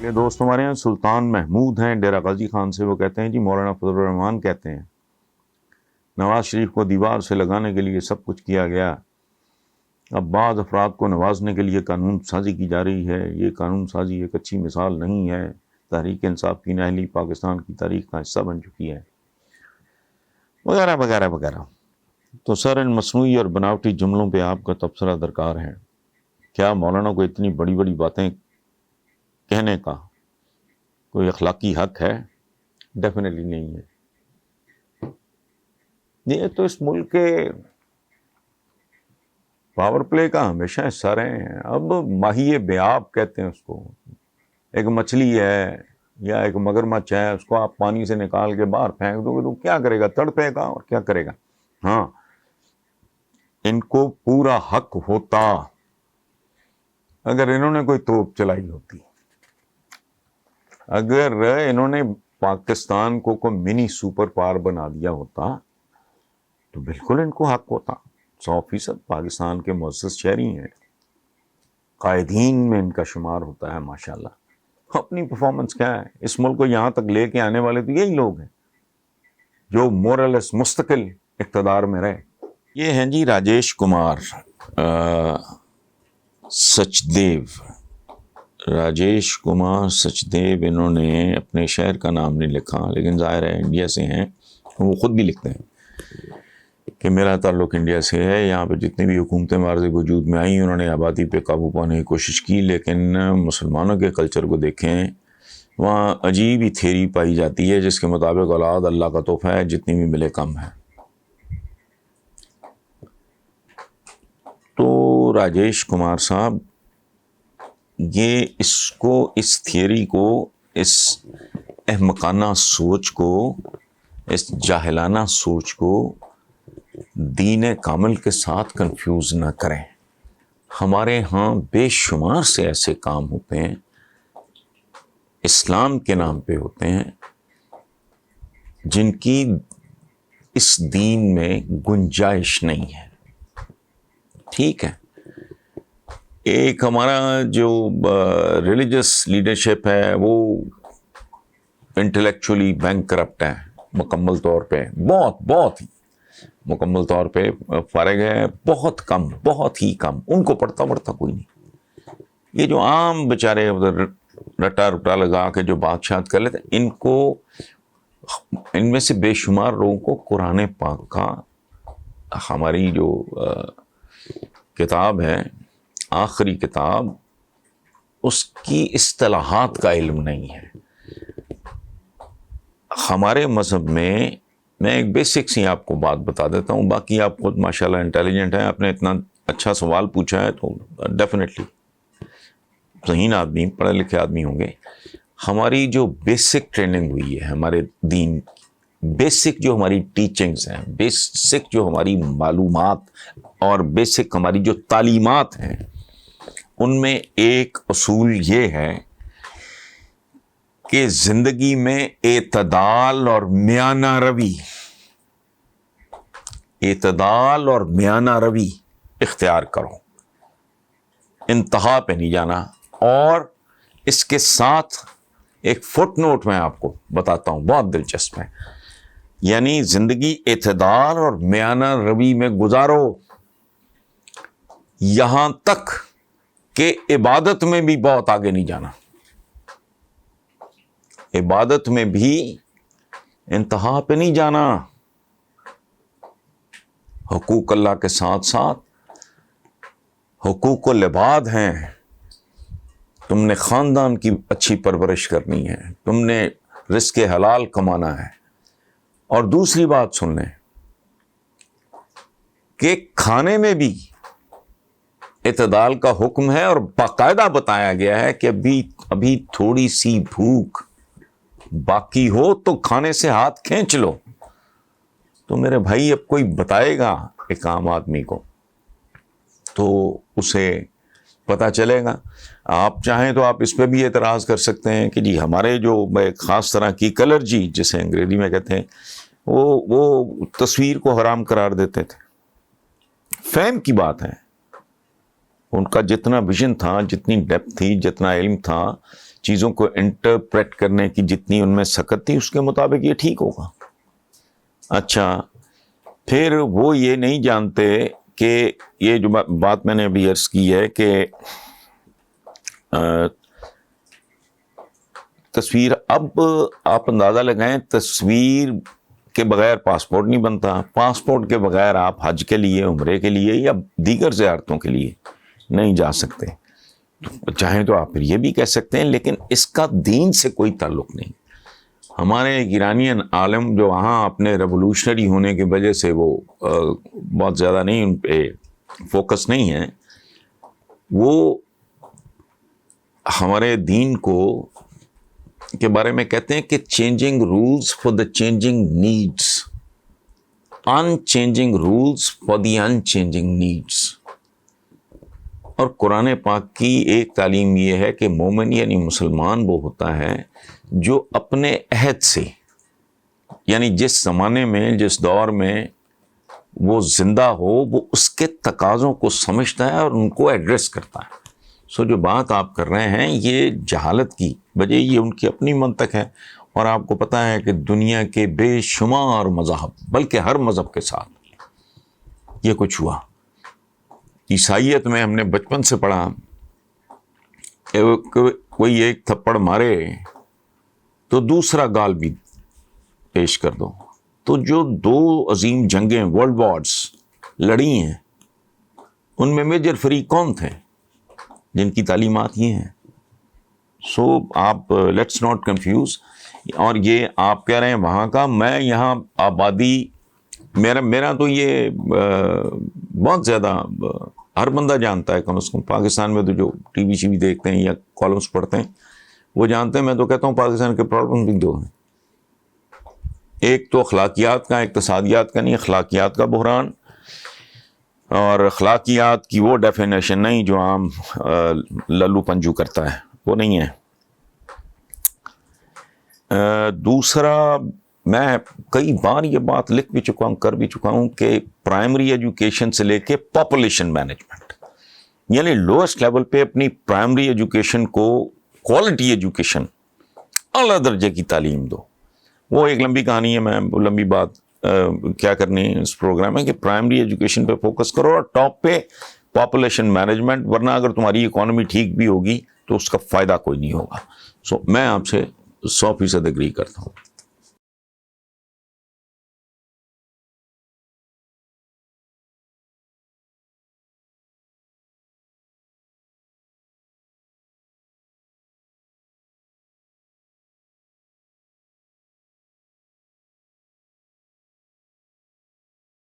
یہ دوست ہمارے یہاں سلطان محمود ہیں ڈیرہ غازی خان سے، وہ کہتے ہیں جی مولانا فضل الرحمان کہتے ہیں نواز شریف کو دیوار سے لگانے کے لیے سب کچھ کیا گیا، اب بعض افراد کو نوازنے کے لیے قانون سازی کی جا رہی ہے، یہ قانون سازی ایک اچھی مثال نہیں ہے، تحریک انصاف کی نااہلی پاکستان کی تاریخ کا حصہ بن چکی ہے، وغیرہ وغیرہ وغیرہ۔ تو سر ان مصنوعی اور بناوٹی جملوں پہ آپ کا تبصرہ درکار ہے۔ کیا مولانا کو اتنی بڑی بڑی باتیں کہنے کا کوئی اخلاقی حق ہے؟ ڈیفینیٹلی نہیں ہے۔ یہ تو اس ملک کے پاور پلے کا ہمیشہ حصہ رہے ہیں۔ اب ماہی بیاب کہتے ہیں اس کو، ایک مچھلی ہے یا ایک مگرمچھ ہے، اس کو آپ پانی سے نکال کے باہر پھینک دو گے تو کیا کرے گا؟ تڑپے گا اور کیا کرے گا۔ ہاں، ان کو پورا حق ہوتا اگر انہوں نے کوئی توپ چلائی ہوتی، اگر انہوں نے پاکستان کو کوئی منی سپر پاور بنا دیا ہوتا تو بالکل ان کو حق ہوتا۔ 100% پاکستان کے معزز شہری ہیں، قائدین میں ان کا شمار ہوتا ہے ماشاءاللہ۔ اپنی پرفارمنس کیا ہے؟ اس ملک کو یہاں تک لے کے آنے والے تو یہی لوگ ہیں جو مورلس مستقل اقتدار میں رہے۔ یہ ہیں جی راجیش کمار سچدیو، راجیش کمار سچدیو۔ انہوں نے اپنے شہر کا نام نہیں لکھا، لیکن ظاہر ہے انڈیا سے ہیں، وہ خود بھی لکھتے ہیں کہ میرا تعلق انڈیا سے ہے، یہاں پہ جتنی بھی حکومتیں مارز وجود میں آئیں انہوں نے آبادی پہ قابو پانے کی کوشش کی، لیکن مسلمانوں کے کلچر کو دیکھیں، وہاں عجیب ہی تھیری پائی جاتی ہے جس کے مطابق اولاد اللہ کا تحفہ ہے، جتنی بھی ملے کم ہے۔ تو راجیش کمار صاحب یہ اس تھیوری کو، اس احمقانہ سوچ کو، اس جاہلانہ سوچ کو دین کامل کے ساتھ کنفیوز نہ کریں۔ ہمارے ہاں بے شمار سے ایسے کام ہوتے ہیں، اسلام کے نام پہ ہوتے ہیں، جن کی اس دین میں گنجائش نہیں ہے۔ ٹھیک ہے، ایک ہمارا جو ریلیجس لیڈرشپ ہے وہ انٹلیکچولی بینکرپٹ ہے، مکمل طور پہ بہت ہی مکمل طور پہ فارغ ہے، بہت کم، بہت ہی کم، ان کو پڑھتا کوئی نہیں۔ یہ جو عام بیچارے رٹا لگا کے جو بادشاہت کر لیتے، ان میں سے بے شمار لوگوں کو قرآن پاک کا، ہماری جو کتاب ہے، آخری کتاب، اس کی اصطلاحات کا علم نہیں ہے۔ ہمارے مذہب میں ایک بیسک سی آپ کو بات بتا دیتا ہوں، باقی آپ خود ماشاءاللہ انٹیلیجنٹ ہیں، آپ نے اتنا اچھا سوال پوچھا ہے تو ڈیفینیٹلی ذہین آدمی، پڑھے لکھے آدمی ہوں گے۔ ہماری جو بیسک ٹریننگ ہوئی ہے ہمارے دین، بیسک جو ہماری ٹیچنگز ہیں، بیسک جو ہماری معلومات اور بیسک ہماری جو تعلیمات ہیں، ان میں ایک اصول یہ ہے کہ زندگی میں اعتدال اور میانہ روی اختیار کرو، انتہا پہ نہیں جانا۔ اور اس کے ساتھ ایک فٹ نوٹ میں آپ کو بتاتا ہوں، بہت دلچسپ ہے، یعنی زندگی اعتدال اور میانہ روی میں گزارو، یہاں تک کہ عبادت میں بھی بہت آگے نہیں جانا، عبادت میں بھی انتہا پہ نہیں جانا۔ حقوق اللہ کے ساتھ ساتھ حقوق العباد ہیں، تم نے خاندان کی اچھی پرورش کرنی ہے، تم نے رزق حلال کمانا ہے۔ اور دوسری بات سن لیں کہ کھانے میں بھی اعتدال کا حکم ہے، اور باقاعدہ بتایا گیا ہے کہ ابھی تھوڑی سی بھوک باقی ہو تو کھانے سے ہاتھ کھینچ لو۔ تو میرے بھائی اب کوئی بتائے گا ایک عام آدمی کو تو اسے پتہ چلے گا۔ آپ چاہیں تو آپ اس پہ بھی اعتراض کر سکتے ہیں کہ جی ہمارے جو ایک خاص طرح کی کلرجی جسے انگریزی میں کہتے ہیں، وہ تصویر کو حرام قرار دیتے تھے۔ فہم کی بات ہے، ان کا جتنا ویژن تھا، جتنی ڈیپتھ تھی، جتنا علم تھا، چیزوں کو انٹرپریٹ کرنے کی جتنی ان میں سکت تھی، اس کے مطابق یہ ٹھیک ہوگا. اچھا، پھر وہ یہ نہیں جانتے کہ یہ جو بات میں نے ابھی عرض کی ہے کہ تصویر، اب آپ اندازہ لگائیں، تصویر کے بغیر پاسپورٹ نہیں بنتا، پاسپورٹ کے بغیر آپ حج کے لیے، عمرے کے لیے یا دیگر زیارتوں کے لیے نہیں جا سکتے. چاہیں تو آپ پھر یہ بھی کہہ سکتے ہیں لیکن اس کا دین سے کوئی تعلق نہیں. ہمارے ایرانین عالم جو وہاں اپنے ریولوشنری ہونے کی وجہ سے وہ بہت زیادہ نہیں ان پہ فوکس نہیں ہے، وہ ہمارے دین کو کے بارے میں کہتے ہیں کہ changing rules for the changing needs, unchanging rules for the unchanging needs. اور قرآن پاک کی ایک تعلیم یہ ہے کہ مومن یعنی مسلمان وہ ہوتا ہے جو اپنے عہد سے، یعنی جس زمانے میں، جس دور میں وہ زندہ ہو، وہ اس کے تقاضوں کو سمجھتا ہے اور ان کو ایڈریس کرتا ہے. سو جو بات آپ کر رہے ہیں یہ جہالت کی وجہ، یہ ان کی اپنی منطق ہے. اور آپ کو پتہ ہے کہ دنیا کے بے شمار مذاہب، بلکہ ہر مذہب کے ساتھ یہ کچھ ہوا. عیسائیت میں ہم نے بچپن سے پڑھا کہ کوئی ایک تھپڑ مارے تو دوسرا گال بھی پیش کر دو. تو جو دو عظیم جنگیں، ورلڈ وارز لڑی ہیں، ان میں میجر فریق کون تھے؟ جن کی تعلیمات یہ ہیں. سو آپ لیٹس ناٹ کنفیوز. اور یہ آپ کہہ رہے ہیں وہاں کا، میں یہاں آبادی، میرا تو یہ بہت زیادہ ہر بندہ جانتا ہے، کم از کم پاکستان میں تو جو ٹی وی شی وی دیکھتے ہیں یا کالمس پڑھتے ہیں وہ جانتے ہیں. میں تو کہتا ہوں پاکستان کے پرابلم بھی دو ہیں، ایک تو اخلاقیات کا، اقتصادیات کا نہیں، اخلاقیات کا بحران. اور اخلاقیات کی وہ ڈیفینیشن نہیں جو عام للو پنجو کرتا ہے، وہ نہیں ہے. دوسرا، میں کئی بار یہ بات لکھ بھی چکا ہوں، کر بھی چکا ہوں کہ پرائمری ایجوکیشن سے لے کے پاپولیشن مینجمنٹ، یعنی لوئسٹ لیول پہ اپنی پرائمری ایجوکیشن کو کوالٹی ایجوکیشن، اعلیٰ درجے کی تعلیم دو. وہ ایک لمبی کہانی ہے، میں وہ لمبی بات کیا کرنی اس پروگرام میں، کہ پرائمری ایجوکیشن پہ فوکس کرو اور ٹاپ پہ پاپولیشن مینجمنٹ، ورنہ اگر تمہاری اکانومی ٹھیک بھی ہوگی تو اس کا فائدہ کوئی نہیں ہوگا. سو میں آپ سے 100% اگری کرتا ہوں.